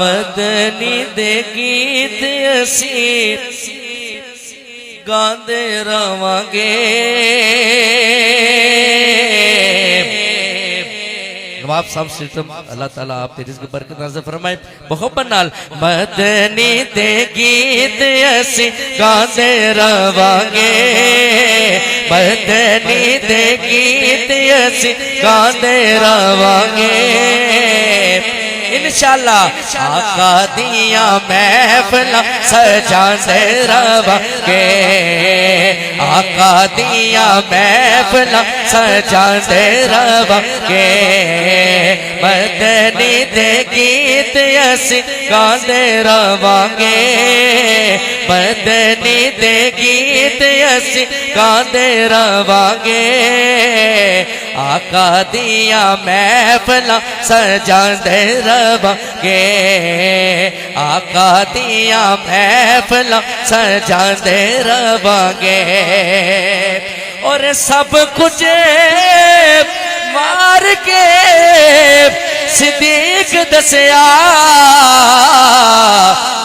مدنی دے گیت اسی گاندے رواں گے نواب صاحب سلطم اللہ تعالیٰ آپ تیری رزق برکت نازل فرمائے محبت نال مدنی دے گیت اسی گاندے رواں گے مدنی دے گیت اسی گاندے رواں گے انشاءاللہ آقا دیاں محفلاں سجاندے رواں گے آقا دیاں محفلاں سجاندے رواں گے مدنی دے گیت اسی گاندے رواں گے مدنی دے گیت اسی گاندے رواں گے آقا دیاں محفلاں سجاندے رواں گے آقا دیاں محفلاں سجاندے رواں گے اور سب کچھ مار کے صدیق دسیا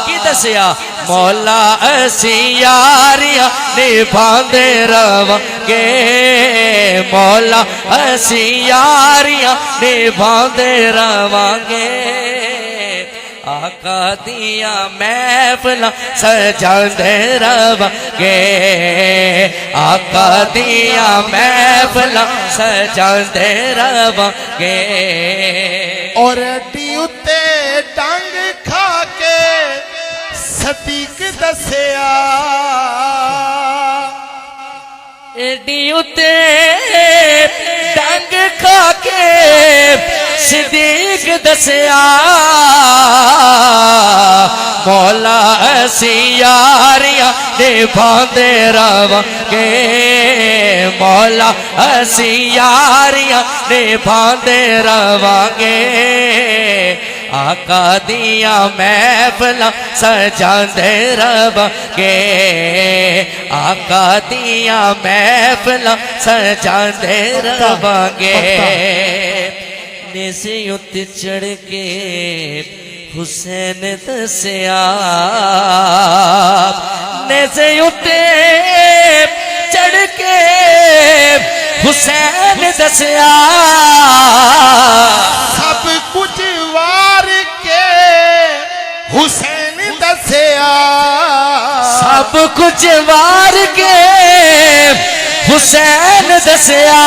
کی دسیا مولا اسی یاریاں نبھاندے رواں گے مولا اسی یاریاں نبھاندے رواں گے آقا دیاں محفلاں سجاندے رواں گے آقا دیاں محفلاں سجاندے رواں گے اور اڈی اتے ڈنگ کھا کے صدیق دسیا اڈی اتے ڈنگ کھا کے صدیق دسیا مولا اسی یاریاں نبھاندے رواں گے مولا اسی یاریاں نبھاندے رواں گے آقا دیاں محفلاں سجاندے رواں گے آقا دیاں محفلاں سجاندے رواں گے نیزے اُتے چڑھ کے حسین دسیا نیزے اُتے چڑھ کے حسین دسیا سب کچھ وار کے حسین دسیا سب کچھ وار کے حسین دسیا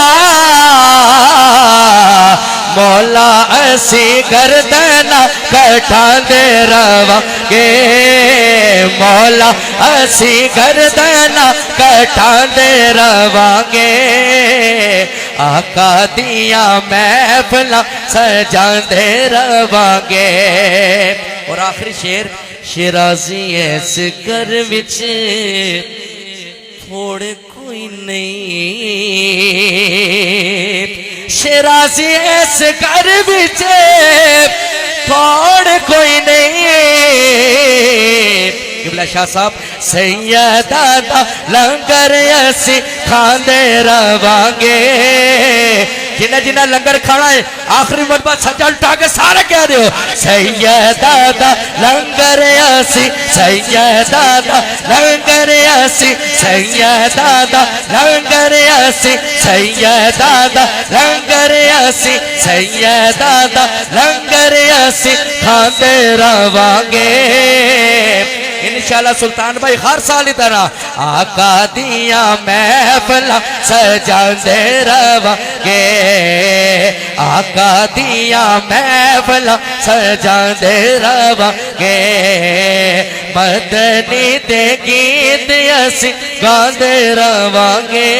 مولا اسی گردناں کٹھاندے رواں گے مولا اسی گردناں کٹھاندے رواں گے آقا دیاں محفلاں سجاندے رواں گے اور آخری شعر شیرازی اس گھر وچ تھوڑ کوئی نہیں شیرازی اس گھر وچ تھوڑ کوئی نہیں قبلہ شاہ صاحب سیدہ دا لنگر اسی کھاندے رواں گے جنہ جنہ لنگر کھانا ہے آخری مرتبہ سجا اٹھا کے سارے کہہ دیو سیدہ دا لنگر اسی سیدہ دا لنگر اسی سیدہ دا لنگر اسی سیدہ دا لنگر اسی سیدہ دا لنگر اسی کھاندے رواں گے انشاءاللہ سلطان بھائی ہر سال طرح آقا دیاں محفلاں سجاندے رواں گے آقا دیاں محفلاں سجاندے رواں گے مدنی دے گیت اسی گاندے رواں گے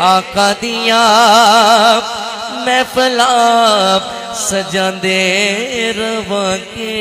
آقا دیاں محفلاں سجاندے رواں گے